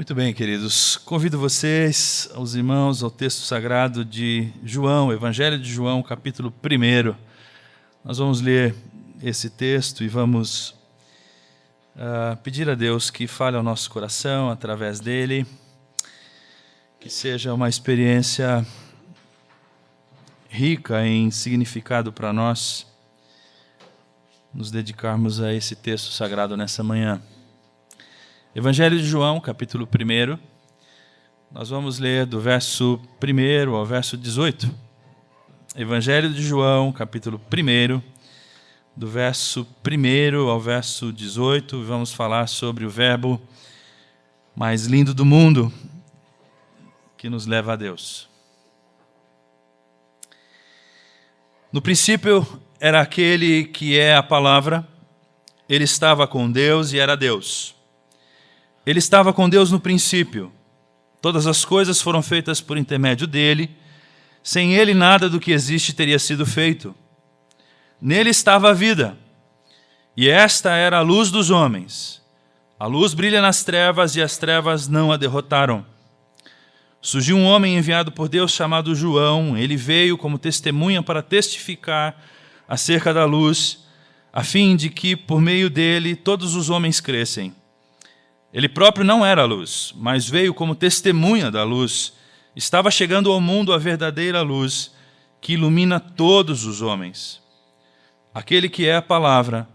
Muito bem, queridos. Convido vocês, os irmãos, ao texto sagrado de João, Evangelho de João, capítulo 1. Nós vamos ler esse texto e vamos pedir a Deus que fale ao nosso coração através dele, que seja uma experiência rica em significado para nós, nos dedicarmos a esse texto sagrado nessa manhã. Evangelho de João, capítulo 1, nós vamos ler do verso 1 ao verso 18. Evangelho de João, capítulo 1, do verso 1 ao verso 18, vamos falar sobre o verbo mais lindo do mundo, que nos leva a Deus. No princípio era aquele que é a palavra, ele estava com Deus e era Deus. Ele estava com Deus no princípio. Todas as coisas foram feitas por intermédio dele. Sem ele, nada do que existe teria sido feito. Nele estava a vida, e esta era a luz dos homens. A luz brilha nas trevas, e as trevas não a derrotaram. Surgiu um homem enviado por Deus chamado João. Ele veio como testemunha para testificar acerca da luz, a fim de que, por meio dele, todos os homens crescem. Ele próprio não era a luz, mas veio como testemunha da luz. Estava chegando ao mundo a verdadeira luz, que ilumina todos os homens. Aquele que é a palavra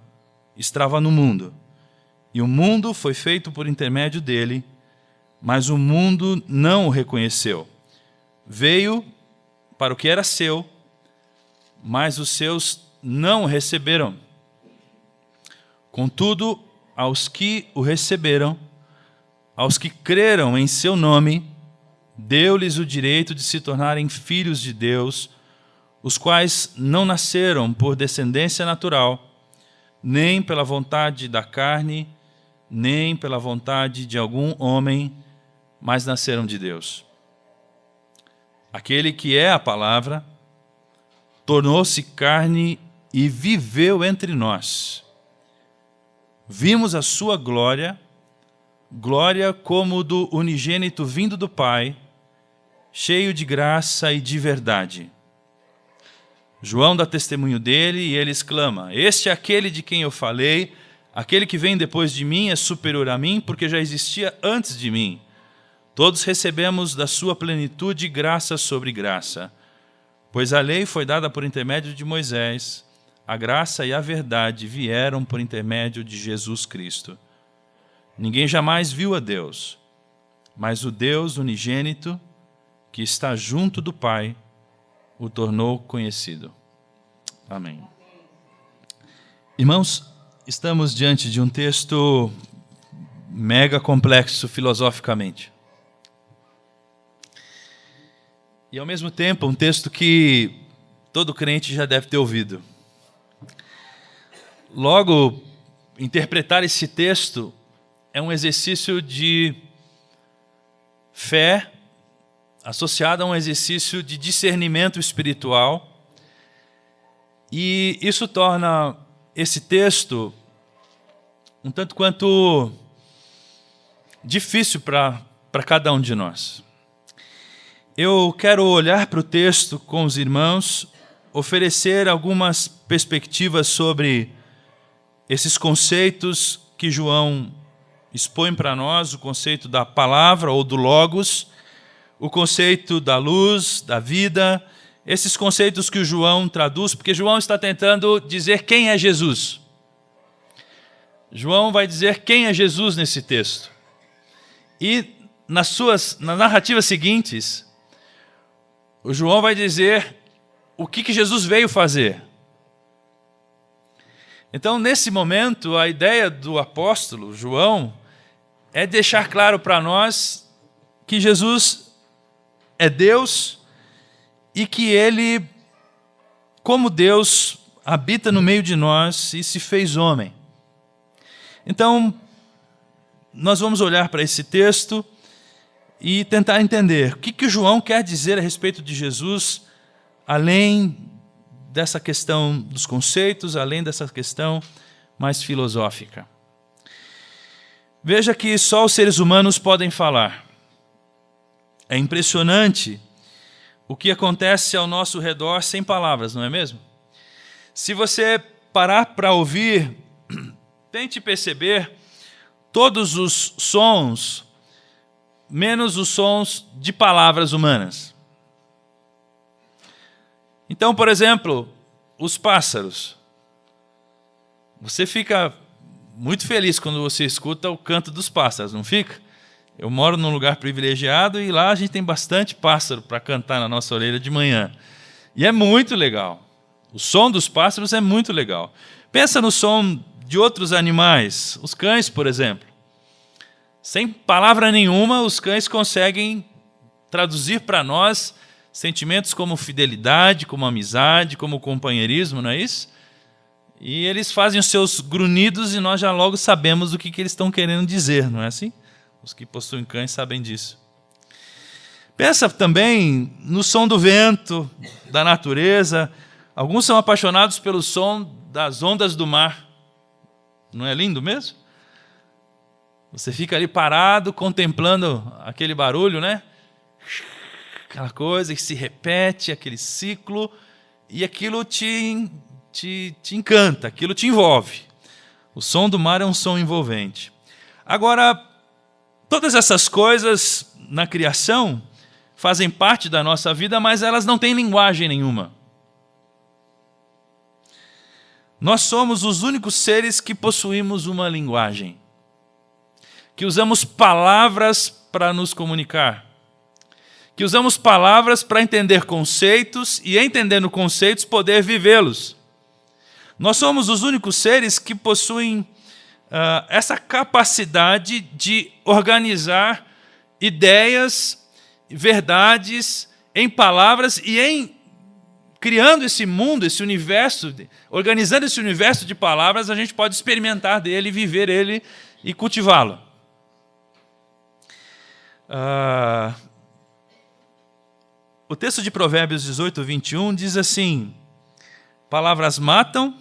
estava no mundo, e o mundo foi feito por intermédio dele, mas o mundo não o reconheceu. Veio para o que era seu, mas os seus não o receberam. Contudo, aos que o receberam, aos que creram em seu nome, deu-lhes o direito de se tornarem filhos de Deus, os quais não nasceram por descendência natural, nem pela vontade da carne, nem pela vontade de algum homem, mas nasceram de Deus. Aquele que é a palavra tornou-se carne e viveu entre nós. Vimos a sua glória, glória como do unigênito vindo do Pai, cheio de graça e de verdade. João dá testemunho dele e ele exclama: este é aquele de quem eu falei, aquele que vem depois de mim é superior a mim, porque já existia antes de mim. Todos recebemos da sua plenitude graça sobre graça, pois a lei foi dada por intermédio de Moisés, a graça e a verdade vieram por intermédio de Jesus Cristo. Ninguém jamais viu a Deus, mas o Deus unigênito, que está junto do Pai, o tornou conhecido. Amém. Irmãos, estamos diante de um texto mega complexo filosoficamente. E ao mesmo tempo um texto que todo crente já deve ter ouvido. Logo, interpretar esse texto é um exercício de fé associado a um exercício de discernimento espiritual. E isso torna esse texto um tanto quanto difícil para cada um de nós. Eu quero olhar para o texto com os irmãos, oferecer algumas perspectivas sobre esses conceitos que João expõe para nós, o conceito da palavra ou do logos, o conceito da luz, da vida, esses conceitos que o João traduz, porque João está tentando dizer quem é Jesus. João vai dizer quem é Jesus nesse texto. E nas narrativas seguintes, o João vai dizer o que Jesus veio fazer. Então, nesse momento, a ideia do apóstolo João é deixar claro para nós que Jesus é Deus e que ele, como Deus, habita no meio de nós e se fez homem. Então, nós vamos olhar para esse texto e tentar entender o que João quer dizer a respeito de Jesus, além dessa questão dos conceitos, além dessa questão mais filosófica. Veja que só os seres humanos podem falar. É impressionante o que acontece ao nosso redor sem palavras, não é mesmo? Se você parar para ouvir, tente perceber todos os sons, menos os sons de palavras humanas. Então, por exemplo, os pássaros. Você fica muito feliz quando você escuta o canto dos pássaros, não fica? Eu moro num lugar privilegiado e lá a gente tem bastante pássaro para cantar na nossa orelha de manhã. E é muito legal. O som dos pássaros é muito legal. Pensa no som de outros animais, os cães, por exemplo. Sem palavra nenhuma, os cães conseguem traduzir para nós sentimentos como fidelidade, como amizade, como companheirismo, não é isso? E eles fazem os seus grunhidos e nós já logo sabemos o que eles estão querendo dizer, não é assim? Os que possuem cães sabem disso. Pensa também no som do vento, da natureza. Alguns são apaixonados pelo som das ondas do mar. Não é lindo mesmo? Você fica ali parado, contemplando aquele barulho, né? Aquela coisa que se repete, aquele ciclo, e aquilo te encanta, aquilo te envolve. O som do mar é um som envolvente. Agora, todas essas coisas na criação fazem parte da nossa vida, mas elas não têm linguagem nenhuma. Nós somos os únicos seres que possuímos uma linguagem, que usamos palavras para nos comunicar, que usamos palavras para entender conceitos e, entendendo conceitos, poder vivê-los. Nós somos os únicos seres que possuem essa capacidade de organizar ideias, verdades em palavras e criando esse mundo, esse universo, organizando esse universo de palavras, a gente pode experimentar dele, viver ele e cultivá-lo. O texto de Provérbios 18, 21 diz assim: palavras matam,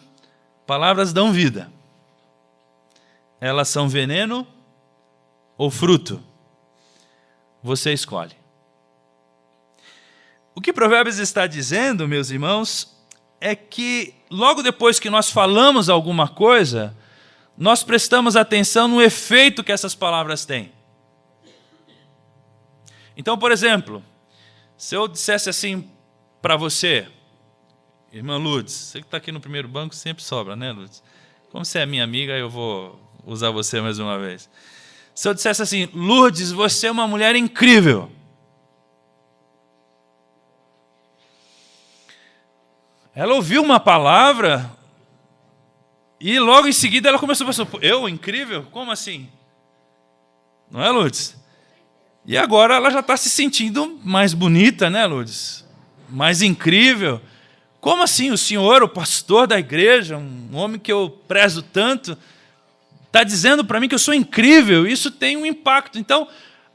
palavras dão vida. Elas são veneno ou fruto? Você escolhe. O que Provérbios está dizendo, meus irmãos, é que logo depois que nós falamos alguma coisa, nós prestamos atenção no efeito que essas palavras têm. Então, por exemplo, se eu dissesse assim para você, irmã Lourdes, você que está aqui no primeiro banco sempre sobra, né, Lourdes? Como você é minha amiga, eu vou usar você mais uma vez. Se eu dissesse assim, Lourdes, você é uma mulher incrível. Ela ouviu uma palavra e logo em seguida ela começou a pensar, eu, incrível? Como assim? Não é, Lourdes? E agora ela já está se sentindo mais bonita, né, Lourdes? Mais incrível. Como assim? O senhor, o pastor da igreja, um homem que eu prezo tanto, está dizendo para mim que eu sou incrível. Isso tem um impacto. Então,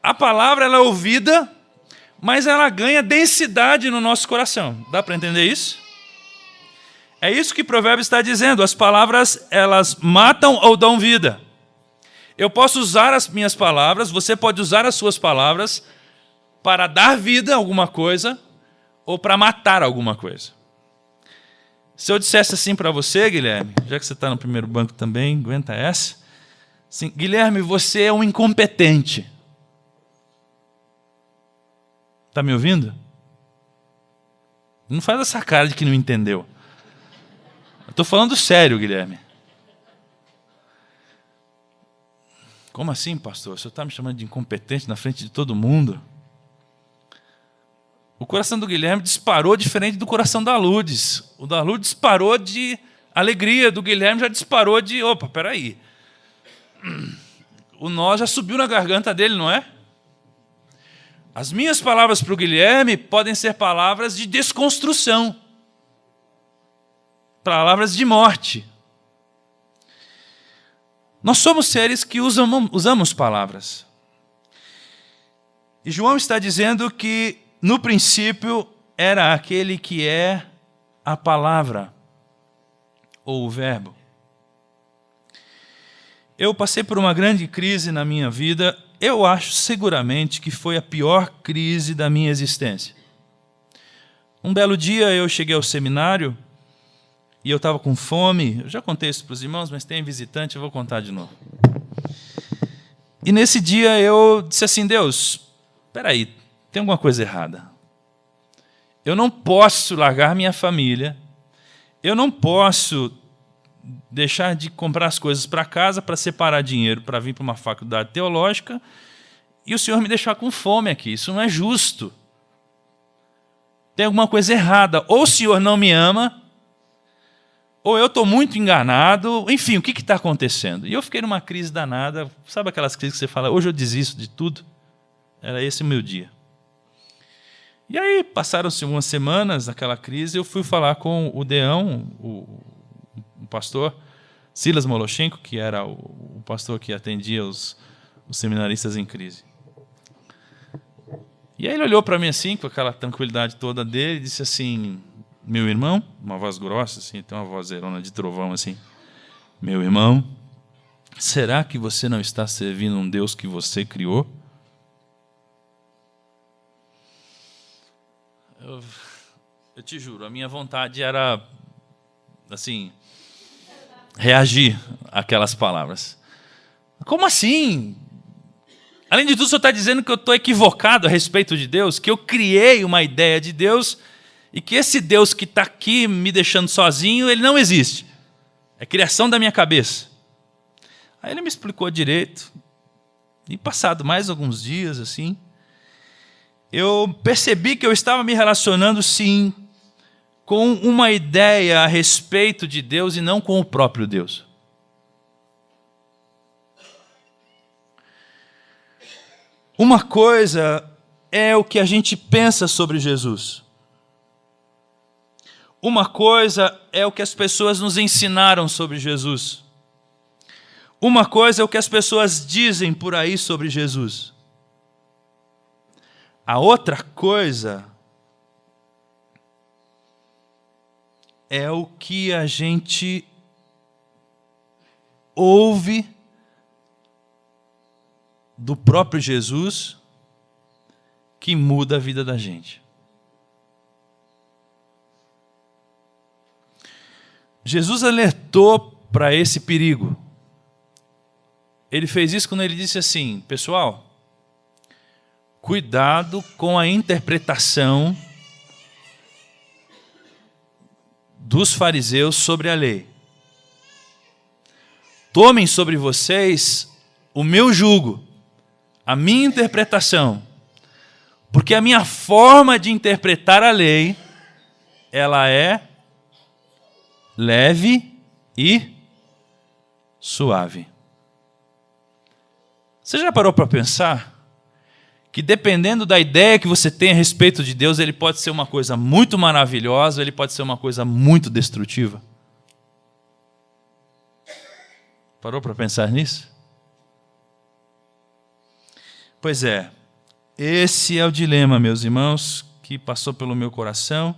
a palavra ela é ouvida, mas ela ganha densidade no nosso coração. Dá para entender isso? É isso que Provérbios está dizendo. As palavras, elas matam ou dão vida. Eu posso usar as minhas palavras, você pode usar as suas palavras para dar vida a alguma coisa ou para matar alguma coisa. Se eu dissesse assim para você, Guilherme, já que você está no primeiro banco também, aguenta essa. Assim, Guilherme, você é um incompetente. Está me ouvindo? Não faz essa cara de que não entendeu. Eu estou falando sério, Guilherme. Como assim, pastor? O senhor está me chamando de incompetente na frente de todo mundo? O coração do Guilherme disparou diferente do coração da Lourdes. O da Lourdes disparou de alegria, do Guilherme já disparou de... Opa, peraí. O nó já subiu na garganta dele, não é? As minhas palavras para o Guilherme podem ser palavras de desconstrução. Palavras de morte. Nós somos seres que usamos palavras. E João está dizendo que, no princípio, era aquele que é a palavra, ou o verbo. Eu passei por uma grande crise na minha vida. Eu acho seguramente que foi a pior crise da minha existência. Um belo dia eu cheguei ao seminário e eu estava com fome. Eu já contei isso para os irmãos, mas tem visitante, eu vou contar de novo. E nesse dia eu disse assim: Deus, espera aí, tem alguma coisa errada. Eu não posso largar minha família, eu não posso deixar de comprar as coisas para casa para separar dinheiro para vir para uma faculdade teológica e o Senhor me deixar com fome aqui. Isso não é justo. Tem alguma coisa errada. Ou o Senhor não me ama, ou eu estou muito enganado. Enfim, o que está acontecendo? E eu fiquei numa crise danada. Sabe aquelas crises que você fala, hoje eu desisto de tudo? Era esse o meu dia. E aí, passaram-se umas semanas naquela crise, eu fui falar com o Deão, o pastor Silas Moloshenko, que era o pastor que atendia os seminaristas em crise. E aí ele olhou para mim assim, com aquela tranquilidade toda dele, e disse assim: meu irmão, uma voz grossa, assim, tem uma vozerona de trovão assim, meu irmão, será que você não está servindo um Deus que você criou? Eu te juro, a minha vontade era, assim, reagir àquelas palavras. Como assim? Além de tudo, o senhor está dizendo que eu estou equivocado a respeito de Deus, que eu criei uma ideia de Deus e que esse Deus que está aqui me deixando sozinho, ele não existe. É criação da minha cabeça. Aí ele me explicou direito. E passado mais alguns dias, assim, eu percebi que eu estava me relacionando, sim, com uma ideia a respeito de Deus e não com o próprio Deus. Uma coisa é o que a gente pensa sobre Jesus. Uma coisa é o que as pessoas nos ensinaram sobre Jesus. Uma coisa é o que as pessoas dizem por aí sobre Jesus. A outra coisa é o que a gente ouve do próprio Jesus que muda a vida da gente. Jesus alertou para esse perigo. Ele fez isso quando ele disse assim: pessoal, cuidado com a interpretação dos fariseus sobre a lei. Tomem sobre vocês o meu jugo, a minha interpretação, porque a minha forma de interpretar a lei, ela é leve e suave. Você já parou para pensar que dependendo da ideia que você tem a respeito de Deus, ele pode ser uma coisa muito maravilhosa, ele pode ser uma coisa muito destrutiva? Parou para pensar nisso? Pois é, esse é o dilema, meus irmãos, que passou pelo meu coração.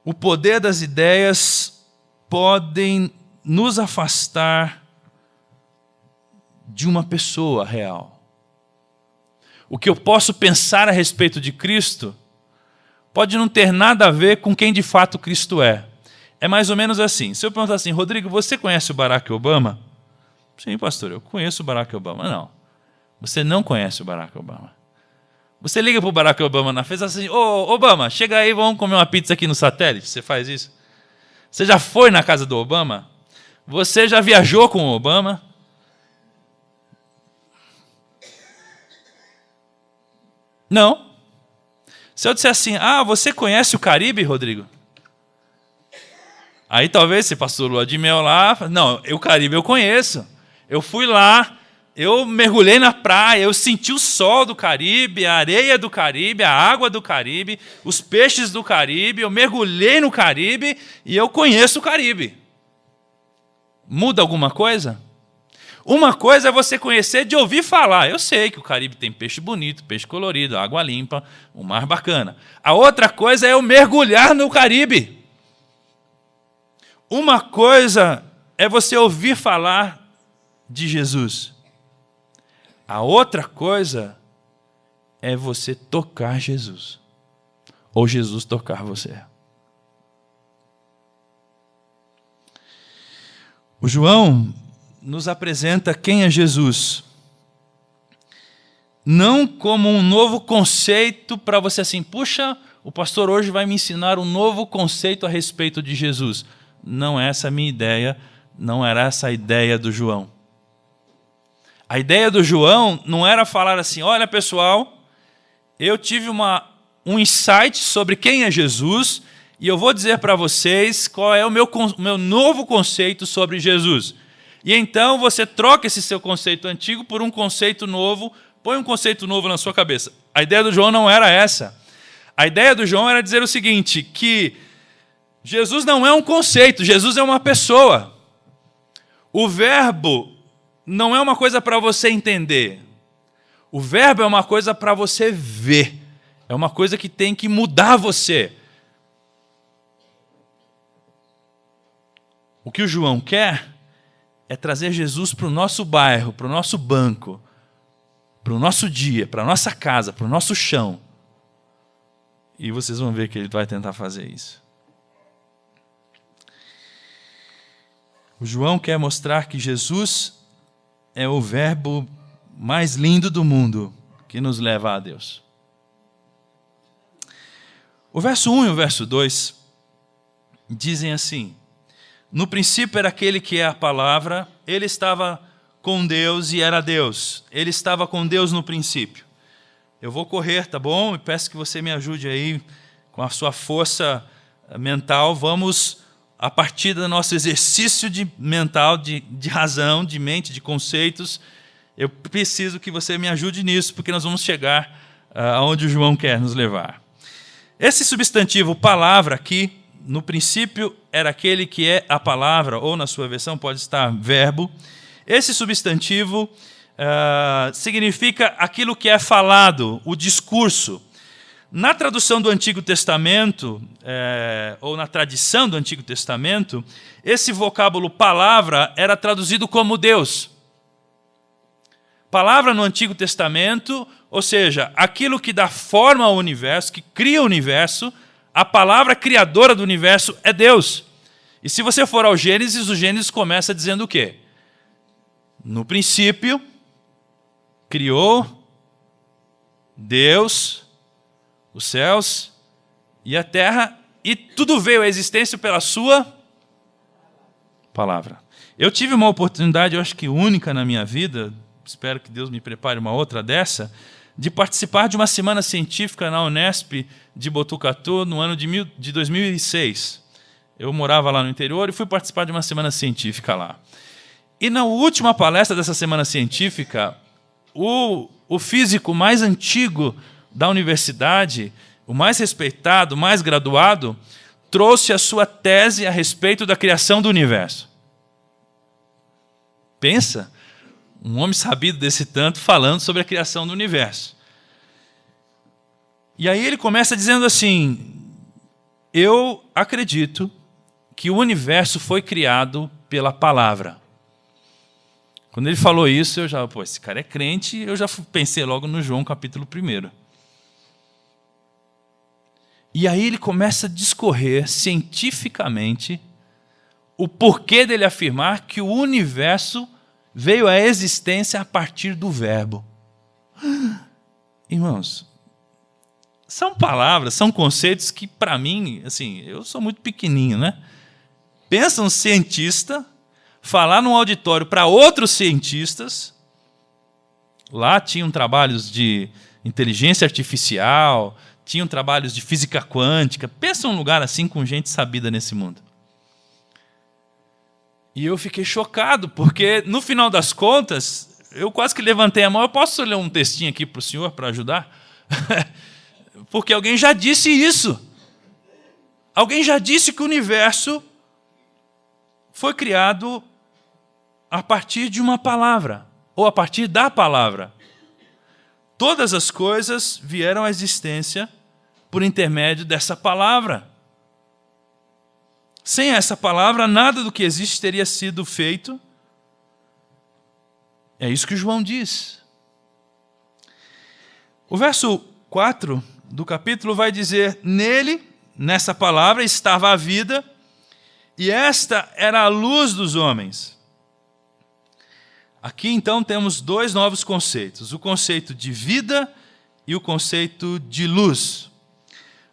O poder das ideias podem nos afastar de uma pessoa real. O que eu posso pensar a respeito de Cristo pode não ter nada a ver com quem de fato Cristo é. É mais ou menos assim. Se eu perguntar assim: Rodrigo, você conhece o Barack Obama? Sim, pastor, eu conheço o Barack Obama. Não, você não conhece o Barack Obama. Você liga para o Barack Obama na festa assim: ô Obama, chega aí, vamos comer uma pizza aqui no satélite. Você faz isso? Você já foi na casa do Obama? Você já viajou com o Obama? Não. Se eu disser assim: ah, você conhece o Caribe, Rodrigo? Aí talvez você passou lua de mel lá. Não, o Caribe eu conheço. Eu fui lá, eu mergulhei na praia, eu senti o sol do Caribe, a areia do Caribe, a água do Caribe, os peixes do Caribe, eu mergulhei no Caribe e eu conheço o Caribe. Muda alguma coisa? Uma coisa é você conhecer de ouvir falar. Eu sei que o Caribe tem peixe bonito, peixe colorido, água limpa, um mar bacana. A outra coisa é eu mergulhar no Caribe. Uma coisa é você ouvir falar de Jesus. A outra coisa é você tocar Jesus, ou Jesus tocar você. O João nos apresenta quem é Jesus, não como um novo conceito para você assim, puxa, o pastor hoje vai me ensinar um novo conceito a respeito de Jesus. Não é essa a minha ideia, não era essa a ideia do João. A ideia do João não era falar assim, olha pessoal, eu tive um insight sobre quem é Jesus e eu vou dizer para vocês qual é o meu novo conceito sobre Jesus. E então você troca esse seu conceito antigo por um conceito novo, põe um conceito novo na sua cabeça. A ideia do João não era essa. A ideia do João era dizer o seguinte, que Jesus não é um conceito, Jesus é uma pessoa. O verbo não é uma coisa para você entender. O verbo é uma coisa para você ver. É uma coisa que tem que mudar você. O que o João quer é trazer Jesus para o nosso bairro, para o nosso banco, para o nosso dia, para a nossa casa, para o nosso chão. E vocês vão ver que ele vai tentar fazer isso. O João quer mostrar que Jesus é o verbo mais lindo do mundo que nos leva a Deus. O verso 1 e o verso 2 dizem assim, no princípio era aquele que é a palavra, ele estava com Deus e era Deus. Ele estava com Deus no princípio. Eu vou correr, tá bom? E peço que você me ajude aí com a sua força mental. Vamos, a partir do nosso exercício mental, de razão, de mente, de conceitos, eu preciso que você me ajude nisso, porque nós vamos chegar aonde o João quer nos levar. Esse substantivo palavra aqui, no princípio era aquele que é a palavra, ou na sua versão pode estar verbo. Esse substantivo significa aquilo que é falado, o discurso. Na tradução do Antigo Testamento, ou na tradição do Antigo Testamento, esse vocábulo palavra era traduzido como Deus. Palavra no Antigo Testamento, ou seja, aquilo que dá forma ao universo, que cria o universo, a palavra criadora do universo é Deus. E se você for ao Gênesis, o Gênesis começa dizendo o quê? No princípio, criou Deus os céus e a terra, e tudo veio à existência pela sua palavra. Eu tive uma oportunidade, eu acho que única na minha vida, espero que Deus me prepare uma outra dessa, de participar de uma semana científica na Unesp de Botucatu no ano de 2006. Eu morava lá no interior e fui participar de uma semana científica lá. E na última palestra dessa semana científica, o físico mais antigo da universidade, o mais respeitado, o mais graduado, trouxe a sua tese a respeito da criação do universo. Pensa, um homem sabido desse tanto falando sobre a criação do universo. E aí ele começa dizendo assim, eu acredito que o universo foi criado pela palavra. Quando ele falou isso, eu já, esse cara é crente, eu já pensei logo no João capítulo 1. E aí ele começa a discorrer cientificamente o porquê dele afirmar que o universo veio à existência a partir do verbo. Irmãos, são palavras, são conceitos que para mim, assim, eu sou muito pequenininho, né? Pensa um cientista falar num auditório para outros cientistas. Lá tinham trabalhos de inteligência artificial, tinham trabalhos de física quântica. Pensa um lugar assim com gente sabida nesse mundo. E eu fiquei chocado, porque no final das contas, eu quase que levantei a mão. Eu posso ler um textinho aqui para o senhor para ajudar? Porque alguém já disse isso. Alguém já disse que o universo foi criado a partir de uma palavra, ou a partir da palavra. Todas as coisas vieram à existência por intermédio dessa palavra. Sem essa palavra, nada do que existe teria sido feito. É isso que João diz. O verso 4 do capítulo vai dizer: nele, nessa palavra, estava a vida, e esta era a luz dos homens. Aqui então temos dois novos conceitos: o conceito de vida e o conceito de luz.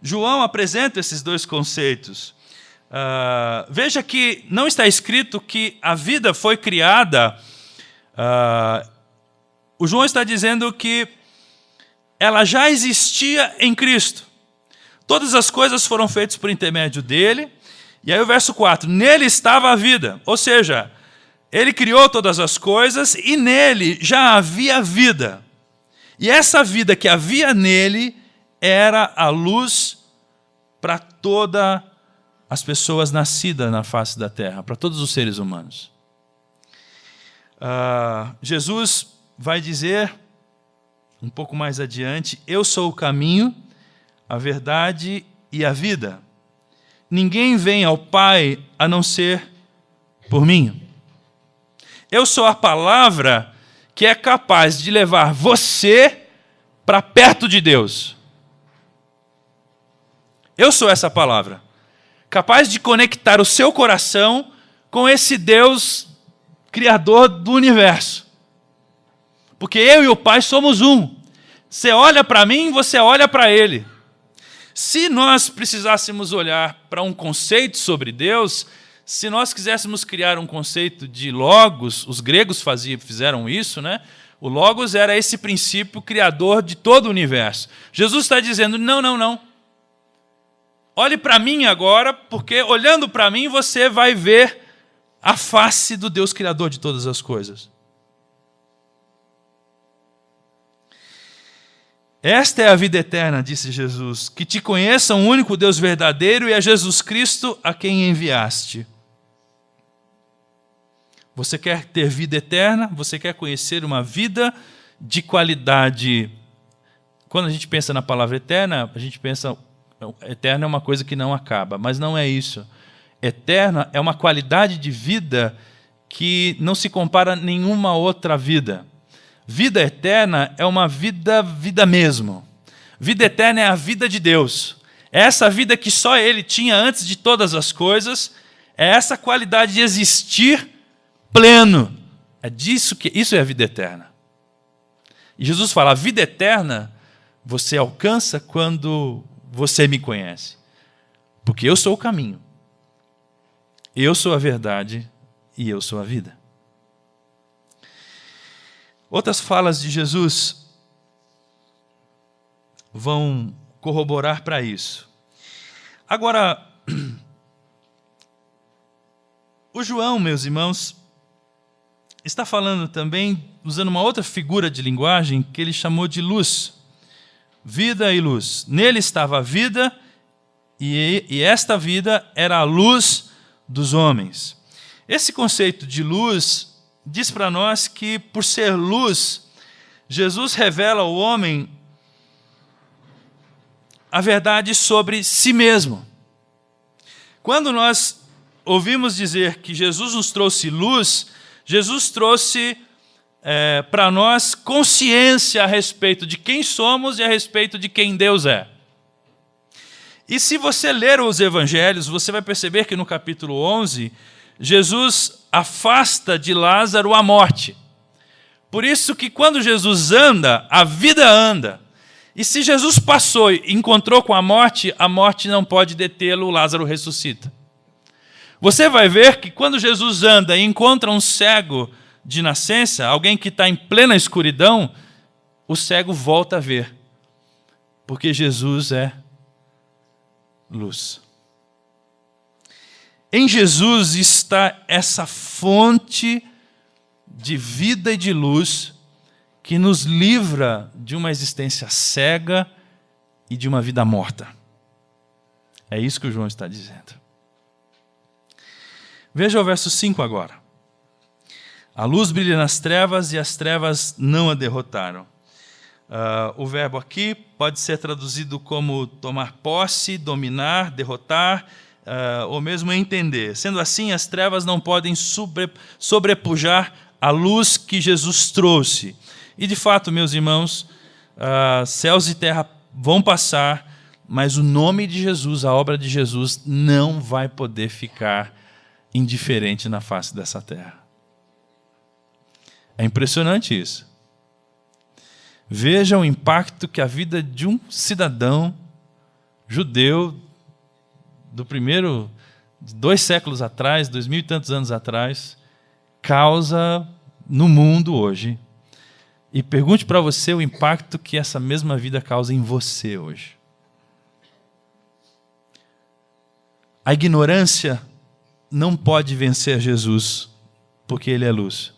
João apresenta esses dois conceitos. Veja que não está escrito que a vida foi criada. O João está dizendo que ela já existia em Cristo. Todas as coisas foram feitas por intermédio dele. E aí o verso 4, nele estava a vida. Ou seja, ele criou todas as coisas e nele já havia vida. E essa vida que havia nele era a luz para todas as pessoas nascidas na face da terra, para todos os seres humanos. Jesus vai dizer, um pouco mais adiante: eu sou o caminho, a verdade e a vida. Ninguém vem ao Pai a não ser por mim. Eu sou a palavra que é capaz de levar você para perto de Deus. Eu sou essa palavra, capaz de conectar o seu coração com esse Deus criador do universo. Porque eu e o Pai somos um. Você olha para mim, você olha para Ele. Se nós precisássemos olhar para um conceito sobre Deus, se nós quiséssemos criar um conceito de logos, os gregos fizeram isso, né? O logos era esse princípio criador de todo o universo. Jesus está dizendo: não, não, não. Olhe para mim agora, porque olhando para mim você vai ver a face do Deus criador de todas as coisas. Esta é a vida eterna, disse Jesus, que te conheçam o único Deus verdadeiro e a Jesus Cristo a quem enviaste. Você quer ter vida eterna? Você quer conhecer uma vida de qualidade? Quando a gente pensa na palavra eterna, a gente pensa, eterna é uma coisa que não acaba, mas não é isso. Eterna é uma qualidade de vida que não se compara a nenhuma outra vida. Vida eterna é uma vida mesmo. Vida eterna é a vida de Deus. É essa vida que só Ele tinha antes de todas as coisas. É essa qualidade de existir pleno. É disso que isso é a vida eterna. E Jesus fala: a vida eterna você alcança quando você me conhece. Porque eu sou o caminho. Eu sou a verdade e eu sou a vida. Outras falas de Jesus vão corroborar para isso. Agora, o João, meus irmãos, está falando também, usando uma outra figura de linguagem que ele chamou de luz. Vida e luz. Nele estava a vida e esta vida era a luz dos homens. Esse conceito de luz diz para nós que, por ser luz, Jesus revela ao homem a verdade sobre si mesmo. Quando nós ouvimos dizer que Jesus nos trouxe luz, Jesus trouxe para nós consciência a respeito de quem somos e a respeito de quem Deus é. E se você ler os evangelhos, você vai perceber que no capítulo 11, Jesus afasta de Lázaro a morte. Por isso que quando Jesus anda, a vida anda. E se Jesus passou e encontrou com a morte não pode detê-lo, Lázaro ressuscita. Você vai ver que quando Jesus anda e encontra um cego de nascença, alguém que está em plena escuridão, o cego volta a ver. Porque Jesus é luz. Em Jesus está essa fonte de vida e de luz que nos livra de uma existência cega e de uma vida morta. É isso que o João está dizendo. Veja o verso 5 agora. A luz brilha nas trevas e as trevas não a derrotaram. O verbo aqui pode ser traduzido como tomar posse, dominar, derrotar, ou mesmo entender. Sendo assim, as trevas não podem sobrepujar a luz que Jesus trouxe. E de fato, meus irmãos, céus e terra vão passar, mas o nome de Jesus, a obra de Jesus, não vai poder ficar indiferente na face dessa terra. É impressionante isso. Veja o impacto que a vida de um cidadão judeu do primeiro, 2 séculos atrás, 2000 e tantos anos atrás, causa no mundo hoje. E pergunte para você o impacto que essa mesma vida causa em você hoje. A ignorância não pode vencer Jesus, porque Ele é luz.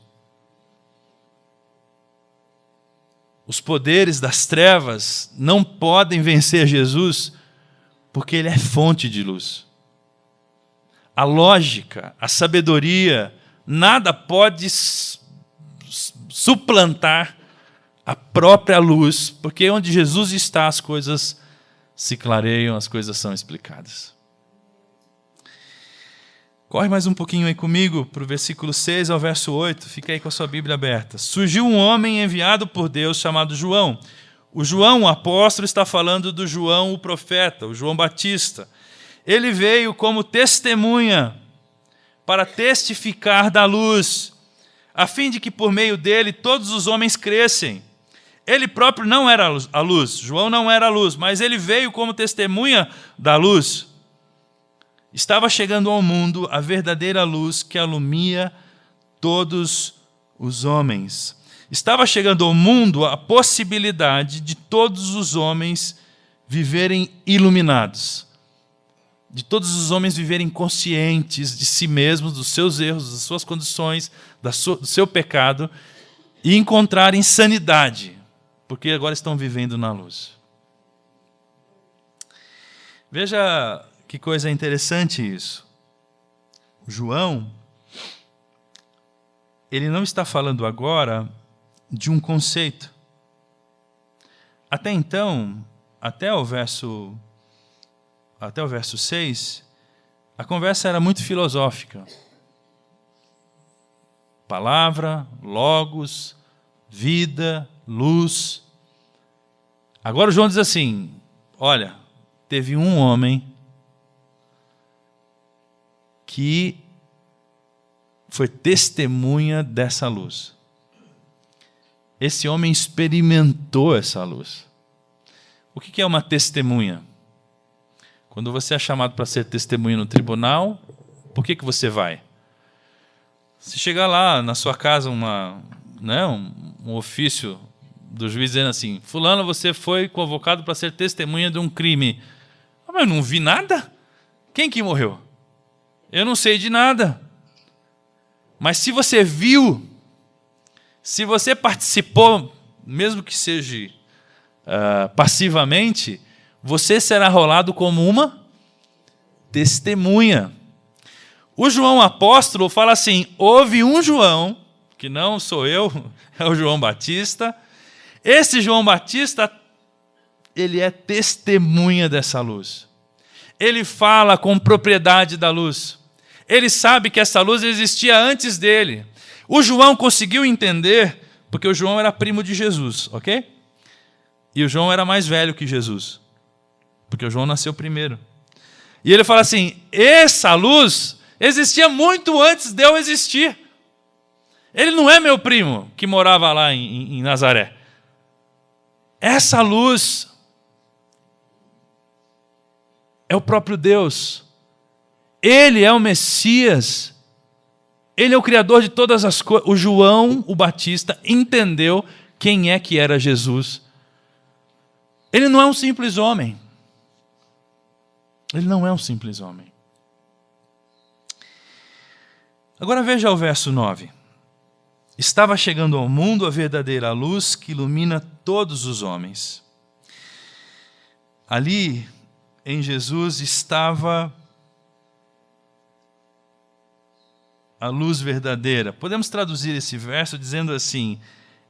Os poderes das trevas não podem vencer Jesus, porque Ele é fonte de luz. A lógica, a sabedoria, nada pode suplantar a própria luz, porque onde Jesus está, as coisas se clareiam, as coisas são explicadas. Corre mais um pouquinho aí comigo para o versículo 6 ao verso 8. Fica aí com a sua Bíblia aberta. Surgiu um homem enviado por Deus chamado João. O João, o apóstolo, está falando do João, o profeta, o João Batista. Ele veio como testemunha para testificar da luz, a fim de que por meio dele todos os homens crescem. Ele próprio não era a luz, João não era a luz, mas ele veio como testemunha da luz. Estava chegando ao mundo a verdadeira luz que alumia todos os homens. Estava chegando ao mundo a possibilidade de todos os homens viverem iluminados, de todos os homens viverem conscientes de si mesmos, dos seus erros, das suas condições, do seu pecado, e encontrarem sanidade, porque agora estão vivendo na luz. Veja que coisa interessante isso. O João, ele não está falando agora de um conceito. Até então, até o verso 6, a conversa era muito filosófica. Palavra, logos, vida, luz. Agora o João diz assim, olha, teve um homem que foi testemunha dessa luz. Esse homem experimentou essa luz. O que é uma testemunha? Quando você é chamado para ser testemunha no tribunal, por que você vai? Se chegar lá na sua casa um ofício do juiz dizendo assim, fulano, você foi convocado para ser testemunha de um crime. Mas eu não vi nada. Quem que morreu? Eu não sei de nada. Mas se você viu, se você participou, mesmo que seja passivamente, você será rolado como uma testemunha. O João apóstolo fala assim, houve um João, que não sou eu, é o João Batista. Esse João Batista, ele é testemunha dessa luz. Ele fala com propriedade da luz. Ele sabe que essa luz existia antes dele. O João conseguiu entender, porque o João era primo de Jesus, ok? E o João era mais velho que Jesus, porque o João nasceu primeiro. E ele fala assim, essa luz existia muito antes de eu existir. Ele não é meu primo, que morava lá em Nazaré. Essa luz é o próprio Deus. Ele é o Messias. Ele é o Criador de todas as coisas. O João, o Batista, entendeu quem é que era Jesus. Ele não é um simples homem. Ele não é um simples homem. Agora veja o verso 9. Estava chegando ao mundo a verdadeira luz que ilumina todos os homens. Ali, em Jesus, estava a luz verdadeira. Podemos traduzir esse verso dizendo assim,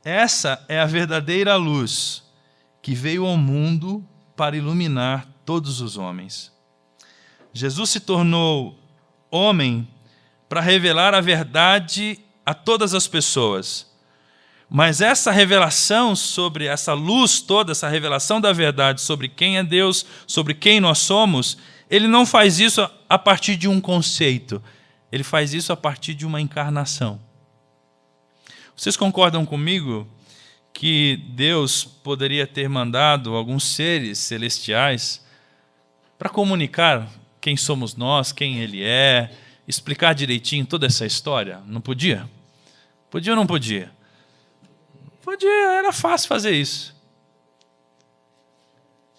essa é a verdadeira luz que veio ao mundo para iluminar todos os homens. Jesus se tornou homem para revelar a verdade a todas as pessoas. Mas essa revelação sobre essa luz toda, essa revelação da verdade sobre quem é Deus, sobre quem nós somos, ele não faz isso a partir de um conceito. Ele faz isso a partir de uma encarnação. Vocês concordam comigo que Deus poderia ter mandado alguns seres celestiais para comunicar quem somos nós, quem Ele é, explicar direitinho toda essa história? Não podia? Podia ou não podia? Podia, era fácil fazer isso.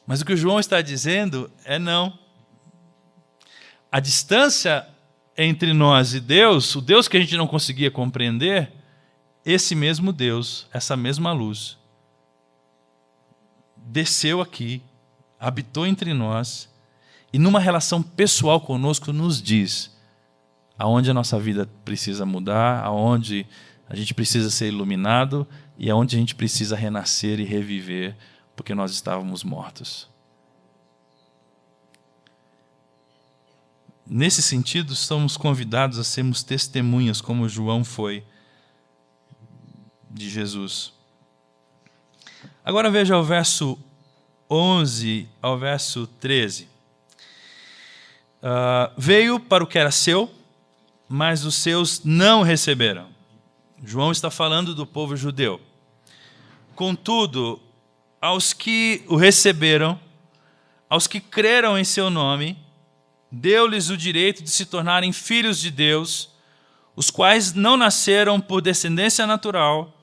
Mas o que o João está dizendo é não. A distância entre nós e Deus, o Deus que a gente não conseguia compreender, esse mesmo Deus, essa mesma luz, desceu aqui, habitou entre nós e numa relação pessoal conosco nos diz aonde a nossa vida precisa mudar, aonde a gente precisa ser iluminado e aonde a gente precisa renascer e reviver porque nós estávamos mortos. Nesse sentido, somos convidados a sermos testemunhas, como João foi, de Jesus. Agora veja o verso 11 ao verso 13. Veio para o que era seu, mas os seus não receberam. João está falando do povo judeu. Contudo, aos que o receberam, aos que creram em seu nome, deu-lhes o direito de se tornarem filhos de Deus, os quais não nasceram por descendência natural,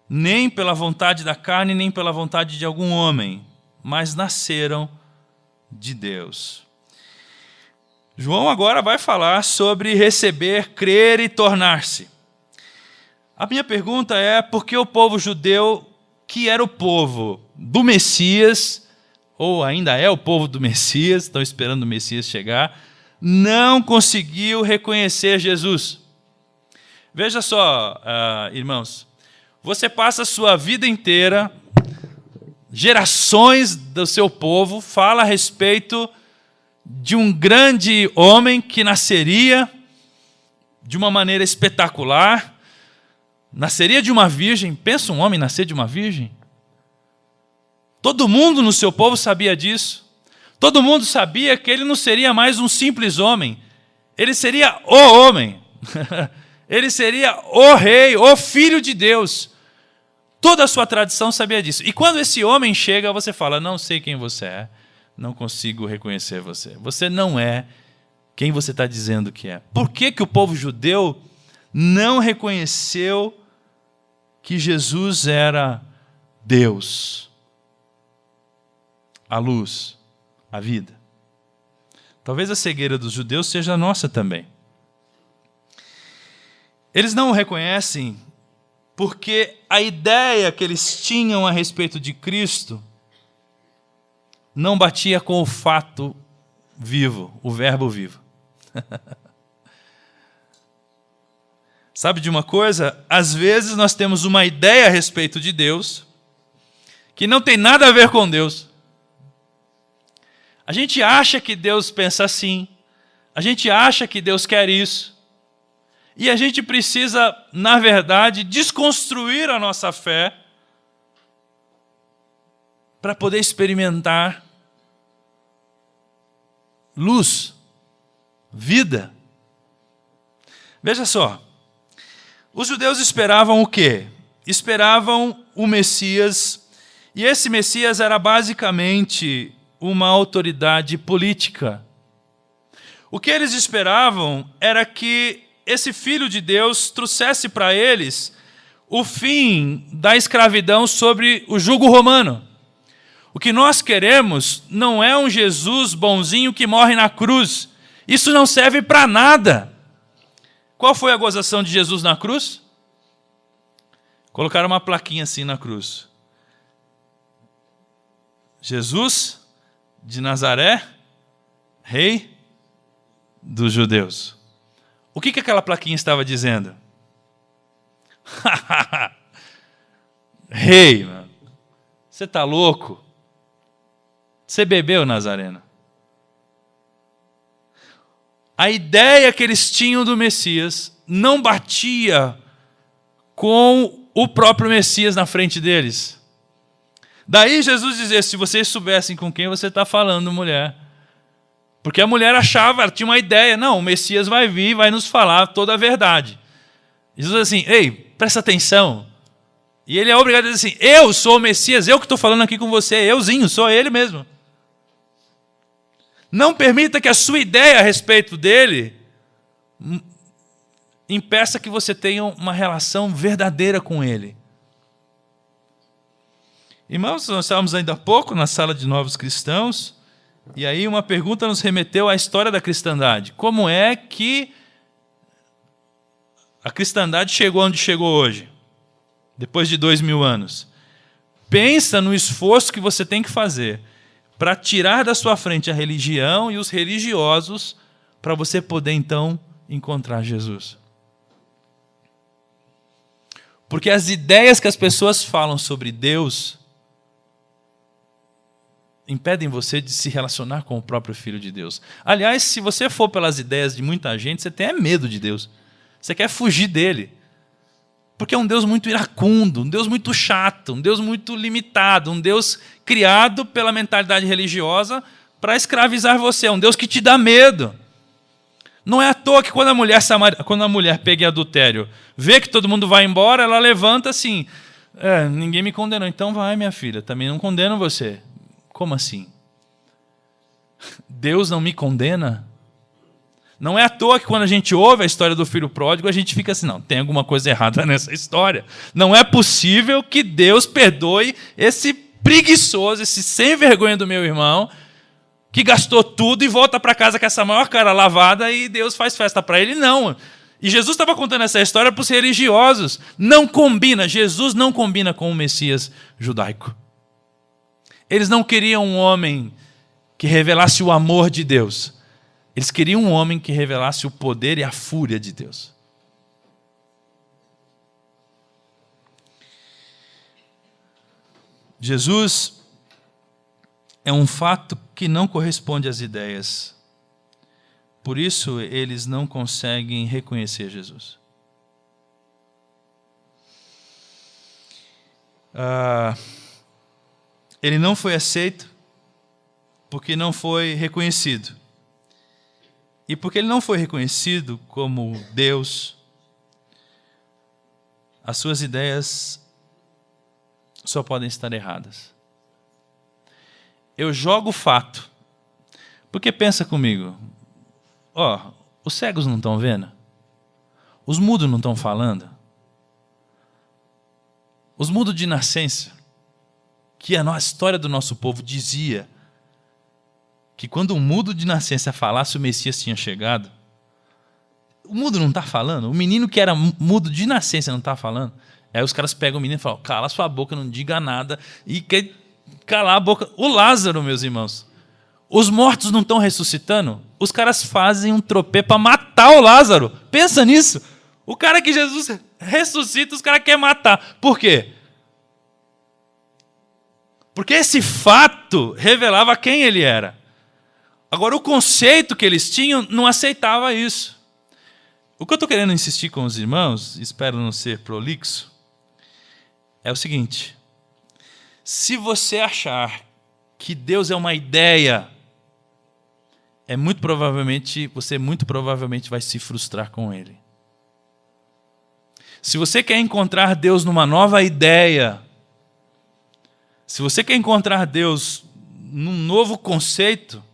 nem pela vontade da carne, nem pela vontade de algum homem, mas nasceram de Deus. João agora vai falar sobre receber, crer e tornar-se. A minha pergunta é, por que o povo judeu, que era o povo do Messias, ou ainda é o povo do Messias, estão esperando o Messias chegar, não conseguiu reconhecer Jesus? Veja só, irmãos, você passa a sua vida inteira, gerações do seu povo, fala a respeito de um grande homem que nasceria de uma maneira espetacular, nasceria de uma virgem. Pensa um homem nascer de uma virgem? Todo mundo no seu povo sabia disso. Todo mundo sabia que ele não seria mais um simples homem. Ele seria o homem. Ele seria o rei, o filho de Deus. Toda a sua tradição sabia disso. E quando esse homem chega, você fala, não sei quem você é, não consigo reconhecer você. Você não é quem você está dizendo que é. Por que que o povo judeu não reconheceu que Jesus era Deus? A luz, a vida. Talvez a cegueira dos judeus seja a nossa também. Eles não o reconhecem porque a ideia que eles tinham a respeito de Cristo não batia com o fato vivo, o verbo vivo. Sabe de uma coisa? Às vezes nós temos uma ideia a respeito de Deus que não tem nada a ver com Deus. A gente acha que Deus pensa assim, a gente acha que Deus quer isso, e a gente precisa, na verdade, desconstruir a nossa fé para poder experimentar luz, vida. Veja só, os judeus esperavam o quê? Esperavam o Messias, e esse Messias era basicamente uma autoridade política. O que eles esperavam era que esse Filho de Deus trouxesse para eles o fim da escravidão sobre o jugo romano. O que nós queremos não é um Jesus bonzinho que morre na cruz. Isso não serve para nada. Qual foi a gozação de Jesus na cruz? Colocaram uma plaquinha assim na cruz. Jesus de Nazaré, rei dos judeus. O que aquela plaquinha estava dizendo? Rei, mano. Você está louco? Você bebeu, Nazareno? A ideia que eles tinham do Messias não batia com o próprio Messias na frente deles. Daí Jesus dizia, se vocês soubessem com quem você está falando, mulher. Porque a mulher achava, ela tinha uma ideia, não, o Messias vai vir e vai nos falar toda a verdade. Jesus assim, ei, presta atenção. E ele é obrigado a dizer assim, eu sou o Messias, eu que estou falando aqui com você, euzinho, sou ele mesmo. Não permita que a sua ideia a respeito dele impeça que você tenha uma relação verdadeira com ele. Irmãos, nós estávamos ainda há pouco na sala de novos cristãos, e aí uma pergunta nos remeteu à história da cristandade. Como é que a cristandade chegou onde chegou hoje, depois de 2000 anos? Pensa no esforço que você tem que fazer para tirar da sua frente a religião e os religiosos, para você poder então encontrar Jesus. Porque as ideias que as pessoas falam sobre Deus impedem você de se relacionar com o próprio Filho de Deus. Aliás, se você for pelas ideias de muita gente, você tem medo de Deus. Você quer fugir dele. Porque é um Deus muito iracundo, um Deus muito chato, um Deus muito limitado, um Deus criado pela mentalidade religiosa para escravizar você. É um Deus que te dá medo. Não é à toa que quando a mulher pega em adultério, vê que todo mundo vai embora, ela levanta assim, ninguém me condenou, então vai, minha filha, também não condeno você. Como assim? Deus não me condena? Não é à toa que quando a gente ouve a história do filho pródigo, a gente fica assim, não, tem alguma coisa errada nessa história. Não é possível que Deus perdoe esse preguiçoso, esse sem vergonha do meu irmão, que gastou tudo e volta para casa com essa maior cara lavada e Deus faz festa para ele. Não. E Jesus estava contando essa história para os religiosos. Não combina, Jesus não combina com o Messias judaico. Eles não queriam um homem que revelasse o amor de Deus. Eles queriam um homem que revelasse o poder e a fúria de Deus. Jesus é um fato que não corresponde às ideias. Por isso, eles não conseguem reconhecer Jesus. Ele não foi aceito porque não foi reconhecido. E porque ele não foi reconhecido como Deus, as suas ideias só podem estar erradas. Eu jogo o fato, porque pensa comigo, os cegos não estão vendo? Os mudos não estão falando? Os mudos de nascença, que a história do nosso povo dizia que quando o mudo de nascença falasse o Messias tinha chegado, o mudo não está falando? O menino que era mudo de nascença não está falando? Aí os caras pegam o menino e falam, cala sua boca, não diga nada, e quer calar a boca. O Lázaro, meus irmãos, os mortos não estão ressuscitando? Os caras fazem um tropê para matar o Lázaro. Pensa nisso. O cara que Jesus ressuscita, os caras querem matar. Por quê? Porque esse fato revelava quem ele era. Agora, o conceito que eles tinham não aceitava isso. O que eu estou querendo insistir com os irmãos, espero não ser prolixo, é o seguinte: se você achar que Deus é uma ideia, você muito provavelmente vai se frustrar com Ele. Se você quer encontrar Deus numa nova ideia, se você quer encontrar Deus num novo conceito,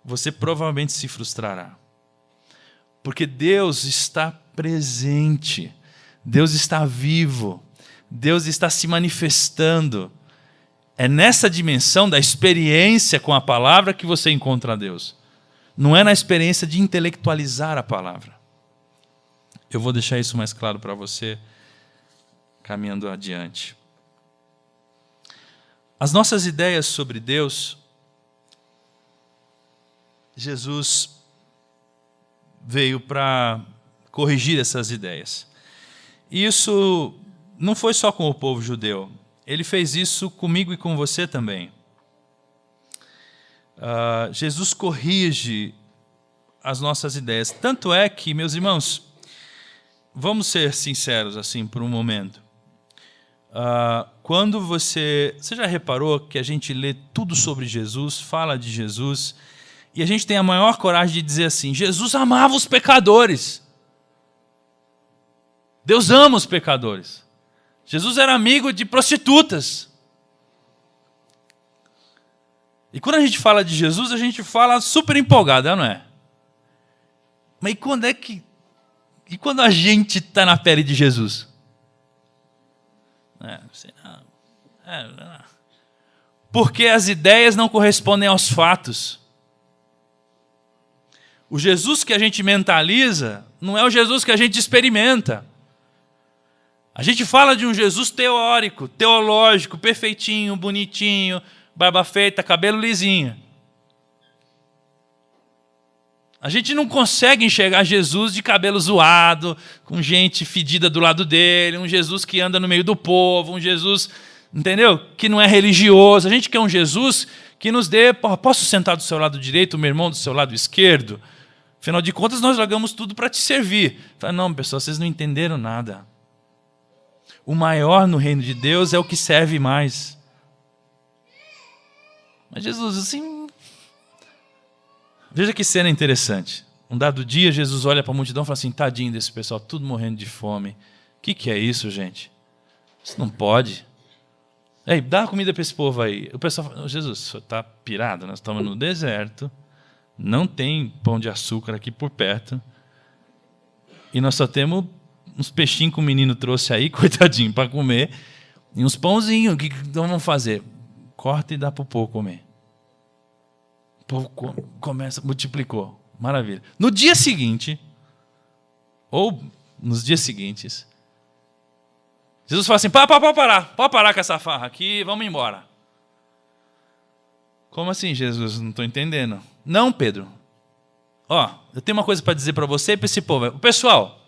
você provavelmente se frustrará. Porque Deus está presente, Deus está vivo, Deus está se manifestando. É nessa dimensão da experiência com a palavra que você encontra Deus. Não é na experiência de intelectualizar a palavra. Eu vou deixar isso mais claro para você, caminhando adiante. As nossas ideias sobre Deus, Jesus veio para corrigir essas ideias. E isso não foi só com o povo judeu. Ele fez isso comigo e com você também. Jesus corrige as nossas ideias. Tanto é que, meus irmãos, vamos ser sinceros assim por um momento. Quando você já reparou que a gente lê tudo sobre Jesus, fala de Jesus, e a gente tem a maior coragem de dizer assim: Jesus amava os pecadores. Deus ama os pecadores. Jesus era amigo de prostitutas. E quando a gente fala de Jesus, a gente fala super empolgado, não é? Mas e quando a gente está na pele de Jesus? Porque as ideias não correspondem aos fatos. O Jesus que a gente mentaliza não é o Jesus que a gente experimenta. A gente fala de um Jesus teórico, teológico, perfeitinho, bonitinho, barba feita, cabelo lisinho. A gente não consegue enxergar Jesus de cabelo zoado, com gente fedida do lado dele, um Jesus que anda no meio do povo, um Jesus, entendeu? Que não é religioso. A gente quer um Jesus que nos dê, posso sentar do seu lado direito, o meu irmão do seu lado esquerdo? Afinal de contas, nós largamos tudo para te servir. Fala, não, pessoal, vocês não entenderam nada. O maior no reino de Deus é o que serve mais. Mas Jesus, assim... Veja que cena interessante. Um dado dia, Jesus olha para a multidão e fala assim: tadinho desse pessoal, tudo morrendo de fome. O que é isso, gente? Isso não pode. Ei, dá comida para esse povo aí. O pessoal fala: Jesus, o senhor está pirado? Nós estamos no deserto, não tem pão de açúcar aqui por perto, e nós só temos uns peixinhos que o menino trouxe aí, coitadinho, para comer, e uns pãozinhos. O que vamos fazer? Corta e dá para o povo comer. O povo começa, multiplicou. Maravilha. No dia seguinte, ou nos dias seguintes, Jesus fala assim: pode parar com essa farra aqui, vamos embora. Como assim, Jesus? Não estou entendendo. Não, Pedro. Eu tenho uma coisa para dizer para você e para esse povo. Pessoal,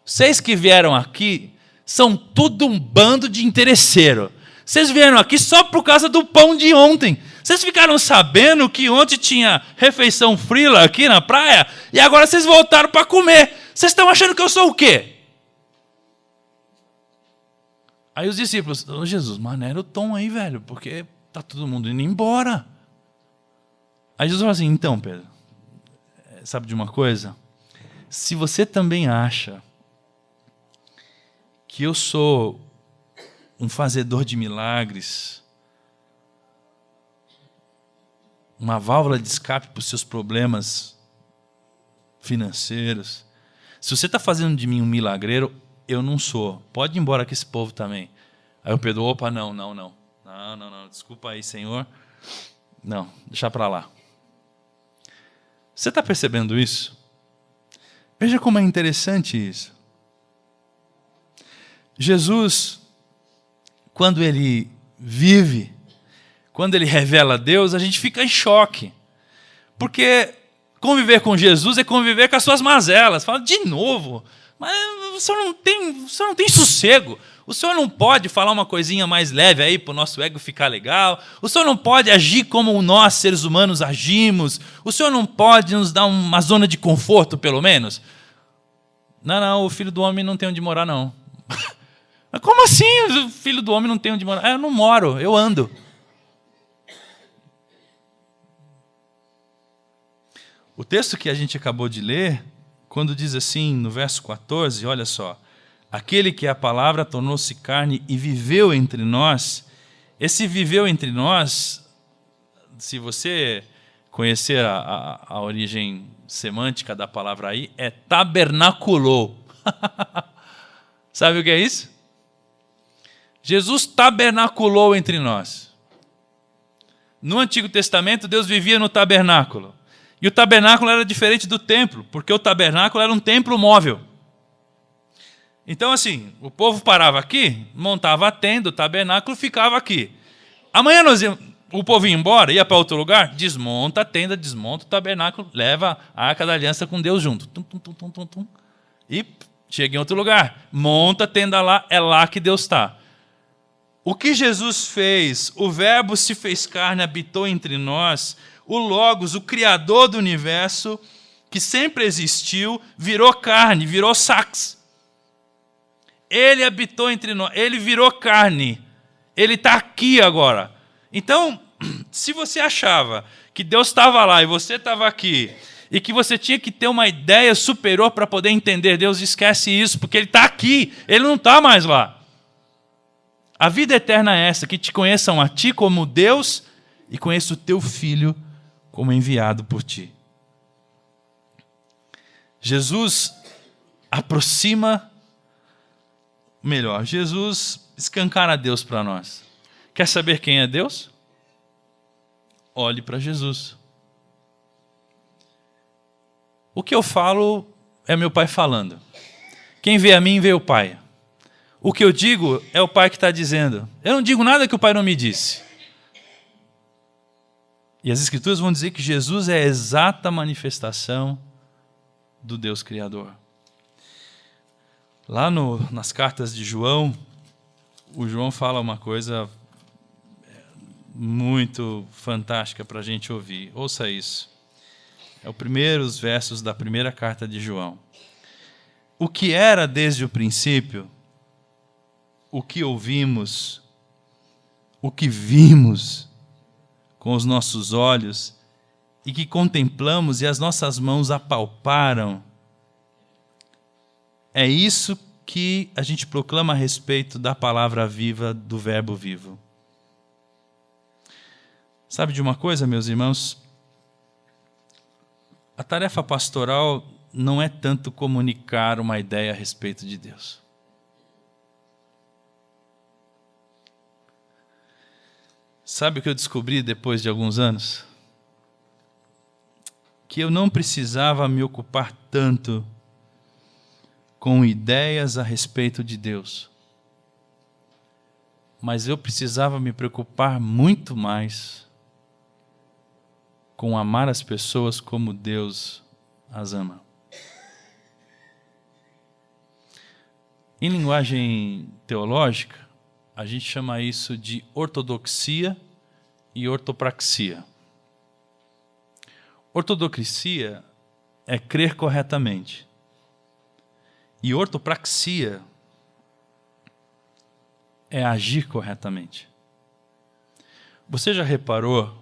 vocês que vieram aqui são tudo um bando de interesseiro. Vocês vieram aqui só por causa do pão de ontem. Vocês ficaram sabendo que ontem tinha refeição frila aqui na praia e agora vocês voltaram para comer. Vocês estão achando que eu sou o quê? Aí os discípulos: Jesus, maneira o tom aí, velho, porque tá todo mundo indo embora. Aí Jesus fala assim: então, Pedro, sabe de uma coisa? Se você também acha que eu sou um fazedor de milagres, uma válvula de escape para os seus problemas financeiros, se você está fazendo de mim um milagreiro, eu não sou. Pode ir embora com esse povo também. Aí o Pedro: opa, não, desculpa aí, Senhor. Não, deixa para lá. Você está percebendo isso? Veja como é interessante isso. Jesus, quando ele vive, quando ele revela a Deus, a gente fica em choque. Porque conviver com Jesus é conviver com as suas mazelas. Fala: de novo, mas o senhor não tem sossego. O senhor não pode falar uma coisinha mais leve aí para o nosso ego ficar legal. O senhor não pode agir como nós, seres humanos, agimos. O senhor não pode nos dar uma zona de conforto, pelo menos? Não, o filho do homem não tem onde morar, não. Mas como assim o filho do homem não tem onde morar? Eu não moro, eu ando. O texto que a gente acabou de ler, quando diz assim, no verso 14, olha só: aquele que é a palavra tornou-se carne e viveu entre nós. Esse viveu entre nós, se você conhecer a origem semântica da palavra aí, é tabernaculou. Sabe o que é isso? Jesus tabernaculou entre nós. No Antigo Testamento, Deus vivia no tabernáculo. E o tabernáculo era diferente do templo, porque o tabernáculo era um templo móvel. Então, assim, o povo parava aqui, montava a tenda, o tabernáculo ficava aqui. Amanhã o povo ia embora, ia para outro lugar, desmonta a tenda, desmonta o tabernáculo, leva a Arca da Aliança com Deus junto. E chega em outro lugar, monta a tenda lá, é lá que Deus está. O que Jesus fez? O Verbo se fez carne, habitou entre nós. O Logos, o Criador do universo, que sempre existiu, virou carne, virou sax. Ele habitou entre nós, ele virou carne, ele está aqui agora. Então, se você achava que Deus estava lá e você estava aqui, e que você tinha que ter uma ideia superior para poder entender Deus, esquece isso, porque Ele está aqui, Ele não está mais lá. A vida eterna é essa, que te conheçam a ti como Deus e conheça o teu Filho como enviado por ti. Jesus aproxima, melhor, Jesus escancara Deus para nós. Quer saber quem é Deus? Olhe para Jesus. O que eu falo é meu Pai falando. Quem vê a mim, vê o Pai. O que eu digo é o Pai que está dizendo. Eu não digo nada que o Pai não me disse. E as Escrituras vão dizer que Jesus é a exata manifestação do Deus Criador. Lá nas cartas de João, o João fala uma coisa muito fantástica para a gente ouvir. Ouça isso. É os primeiros versos da primeira carta de João. O que era desde o princípio, o que ouvimos, o que vimos com os nossos olhos e que contemplamos e as nossas mãos apalparam, é isso que a gente proclama a respeito da palavra viva, do verbo vivo. Sabe de uma coisa, meus irmãos? A tarefa pastoral não é tanto comunicar uma ideia a respeito de Deus. Sabe o que eu descobri depois de alguns anos? Que eu não precisava me ocupar tanto com ideias a respeito de Deus. Mas eu precisava me preocupar muito mais com amar as pessoas como Deus as ama. Em linguagem teológica, a gente chama isso de ortodoxia e ortopraxia. Ortodoxia é crer corretamente. E ortopraxia é agir corretamente. Você já reparou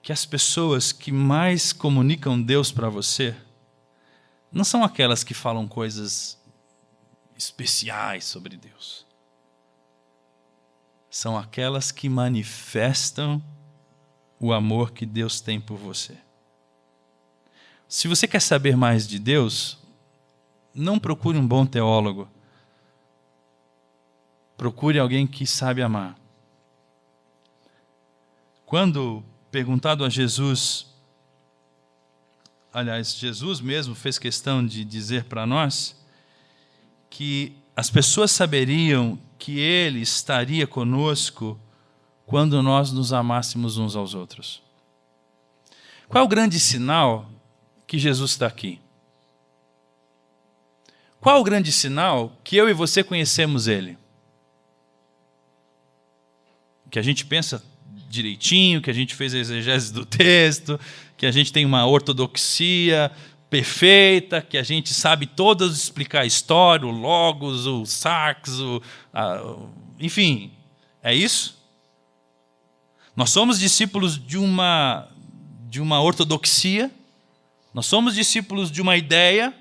que as pessoas que mais comunicam Deus para você não são aquelas que falam coisas especiais sobre Deus. São aquelas que manifestam o amor que Deus tem por você. Se você quer saber mais de Deus, não procure um bom teólogo. Procure alguém que sabe amar. Quando perguntado a Jesus, aliás, Jesus mesmo fez questão de dizer para nós que as pessoas saberiam que Ele estaria conosco quando nós nos amássemos uns aos outros. Qual é o grande sinal que Jesus está aqui? Qual é o grande sinal que eu e você conhecemos Ele? Que a gente pensa direitinho, que a gente fez a exegese do texto, que a gente tem uma ortodoxia perfeita, que a gente sabe todas explicar a história, o logos, o sarx, enfim, é isso? Nós somos discípulos de uma ortodoxia, nós somos discípulos de uma ideia.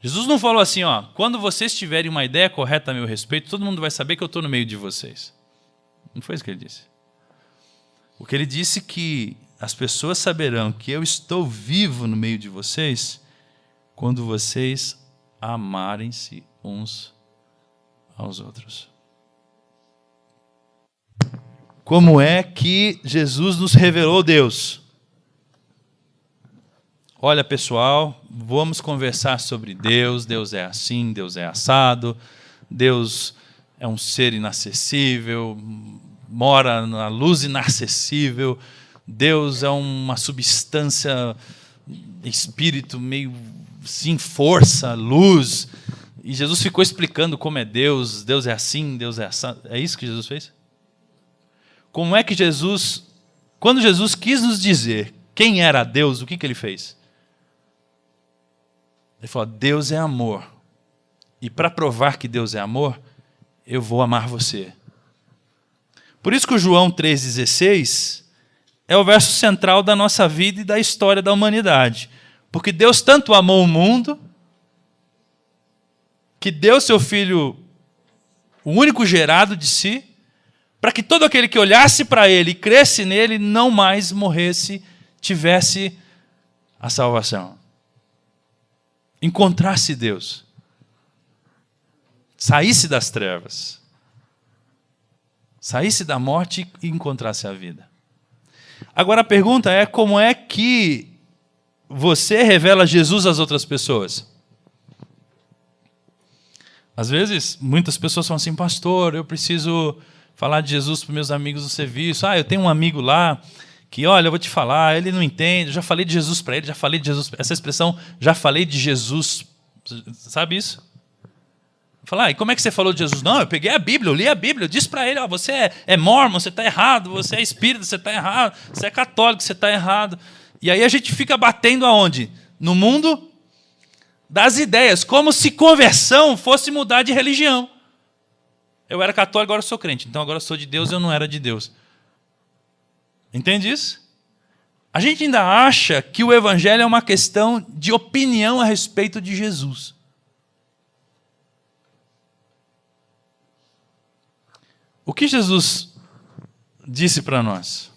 Jesus não falou assim, ó, quando vocês tiverem uma ideia correta a meu respeito, todo mundo vai saber que eu estou no meio de vocês. Não foi isso que ele disse. O que ele disse é que as pessoas saberão que eu estou vivo no meio de vocês quando vocês amarem-se uns aos outros. Como é que Jesus nos revelou Deus? Olha, pessoal, vamos conversar sobre Deus. Deus é assim, Deus é assado, Deus é um ser inacessível, mora na luz inacessível, Deus é uma substância, espírito meio sem força, luz. E Jesus ficou explicando como é Deus, Deus é assim, Deus é assado. É isso que Jesus fez? Como é que Jesus, quando Jesus quis nos dizer quem era Deus, o que ele fez? Ele falou, Deus é amor. E para provar que Deus é amor, eu vou amar você. Por isso que o João 3,16 é o verso central da nossa vida e da história da humanidade. Porque Deus tanto amou o mundo, que deu seu Filho, o único gerado de si, para que todo aquele que olhasse para ele e cresce nele, não mais morresse, tivesse a salvação. Encontrasse Deus. Saísse das trevas. Saísse da morte e encontrasse a vida. Agora a pergunta é, como é que você revela Jesus às outras pessoas? Às vezes, muitas pessoas falam assim, pastor, eu preciso falar de Jesus para os meus amigos do serviço. Eu tenho um amigo lá que, olha, eu vou te falar, ele não entende, eu já falei de Jesus para ele, já falei de Jesus, essa expressão, já falei de Jesus, sabe isso? Falar, e como é que você falou de Jesus? Não, eu peguei a Bíblia, eu li a Bíblia, eu disse para ele, você é mórmon, você está errado, você é espírita, você está errado, você é católico, você está errado. E aí a gente fica batendo aonde? No mundo das ideias, como se conversão fosse mudar de religião. Eu era católico, agora eu sou crente, então agora eu sou de Deus, eu não era de Deus. Entende isso? A gente ainda acha que o evangelho é uma questão de opinião a respeito de Jesus. O que Jesus disse para nós?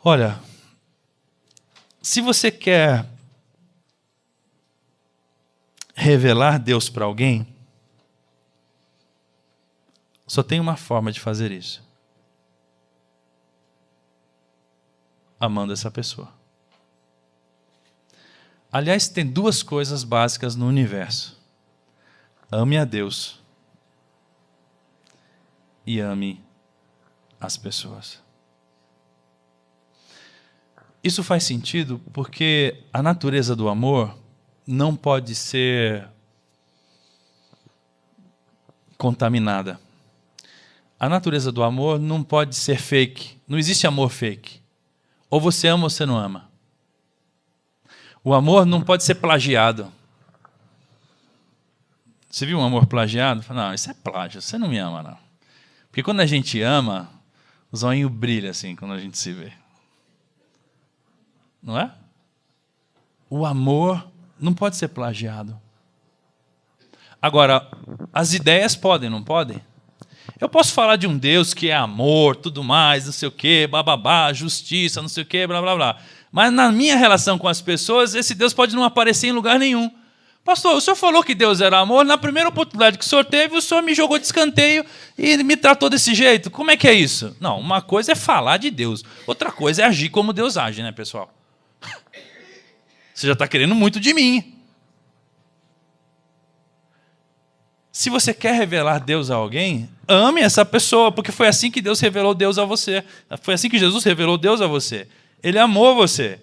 Olha, se você quer revelar Deus para alguém, só tem uma forma de fazer isso. Amando essa pessoa. Aliás, tem duas coisas básicas no universo. Ame a Deus e ame as pessoas. Isso faz sentido porque a natureza do amor não pode ser contaminada. A natureza do amor não pode ser fake. Não existe amor fake. Ou você ama ou você não ama. O amor não pode ser plagiado. Você viu um amor plagiado? Não, isso é plágio, você não me ama, não. Porque quando a gente ama, o zoinho brilha assim, quando a gente se vê. Não é? O amor não pode ser plagiado. Agora, as ideias podem, não podem? Eu posso falar de um Deus que é amor, tudo mais, não sei o quê, bababá, justiça, não sei o quê, blá, blá, blá. Mas na minha relação com as pessoas, esse Deus pode não aparecer em lugar nenhum. Pastor, o senhor falou que Deus era amor, na primeira oportunidade que o senhor teve, o senhor me jogou de escanteio e me tratou desse jeito. Como é que é isso? Não, uma coisa é falar de Deus, outra coisa é agir como Deus age, né, pessoal? Você já está querendo muito de mim. Se você quer revelar Deus a alguém, ame essa pessoa, porque foi assim que Deus revelou Deus a você. Foi assim que Jesus revelou Deus a você. Ele amou você.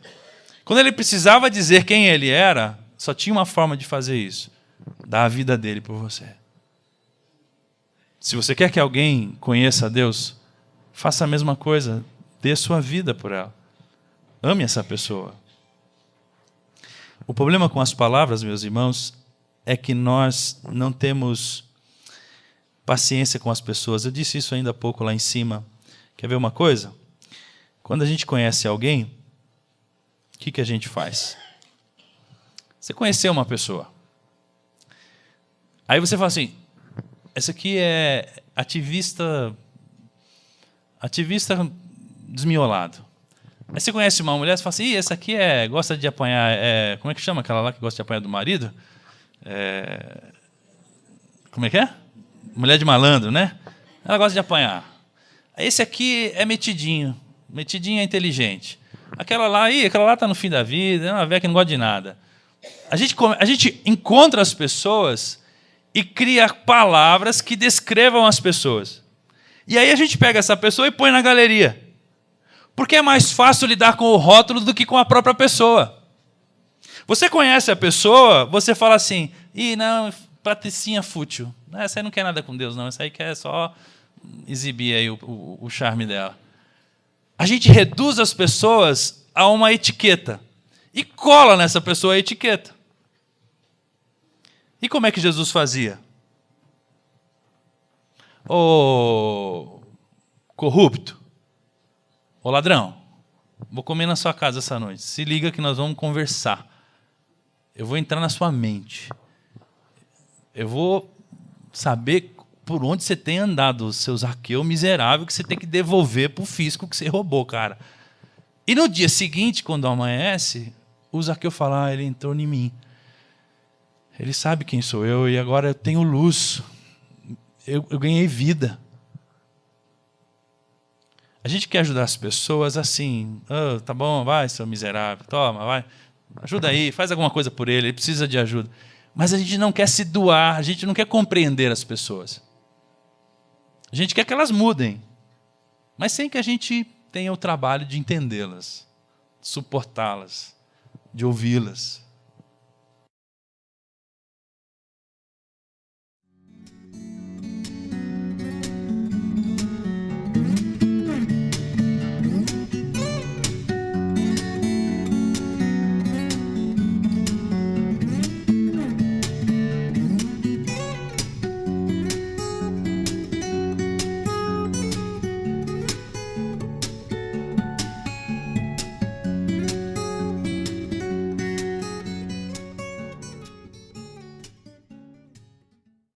Quando ele precisava dizer quem ele era, só tinha uma forma de fazer isso. Dar a vida dele por você. Se você quer que alguém conheça a Deus, faça a mesma coisa. Dê sua vida por ela. Ame essa pessoa. O problema com as palavras, meus irmãos, é que nós não temos paciência com as pessoas. Eu disse isso ainda há pouco lá em cima. Quer ver uma coisa? Quando a gente conhece alguém, o que a gente faz? Você conheceu uma pessoa. Aí você fala assim, essa aqui é ativista desmiolado. Aí você conhece uma mulher, você fala assim, essa aqui gosta de apanhar, como é que chama aquela lá que gosta de apanhar do marido? Como é que é? Mulher de malandro, né? Ela gosta de apanhar. Esse aqui é metidinho é inteligente. Aquela lá está no fim da vida, é uma velha que não gosta de nada. A gente encontra as pessoas e cria palavras que descrevam as pessoas. E aí a gente pega essa pessoa e põe na galeria. Porque é mais fácil lidar com o rótulo do que com a própria pessoa. Você conhece a pessoa, você fala assim, não, patricinha fútil. Essa aí não quer nada com Deus, não. Essa aí quer só exibir aí o charme dela. A gente reduz as pessoas a uma etiqueta. E cola nessa pessoa a etiqueta. E como é que Jesus fazia? Ô corrupto, ô ladrão, vou comer na sua casa essa noite. Se liga que nós vamos conversar. Eu vou entrar na sua mente. Eu vou saber por onde você tem andado, seu Zaqueu miserável, que você tem que devolver para o fisco que você roubou, cara. E no dia seguinte, quando amanhece, o Zaqueu fala, ele entrou em mim. Ele sabe quem sou eu e agora eu tenho luz. Eu ganhei vida. A gente quer ajudar as pessoas assim, oh, tá bom, vai, seu miserável, toma, vai. Ajuda aí, faz alguma coisa por ele precisa de ajuda. Mas a gente não quer se doar, a gente não quer compreender as pessoas. A gente quer que elas mudem, mas sem que a gente tenha o trabalho de entendê-las, de suportá-las, de ouvi-las.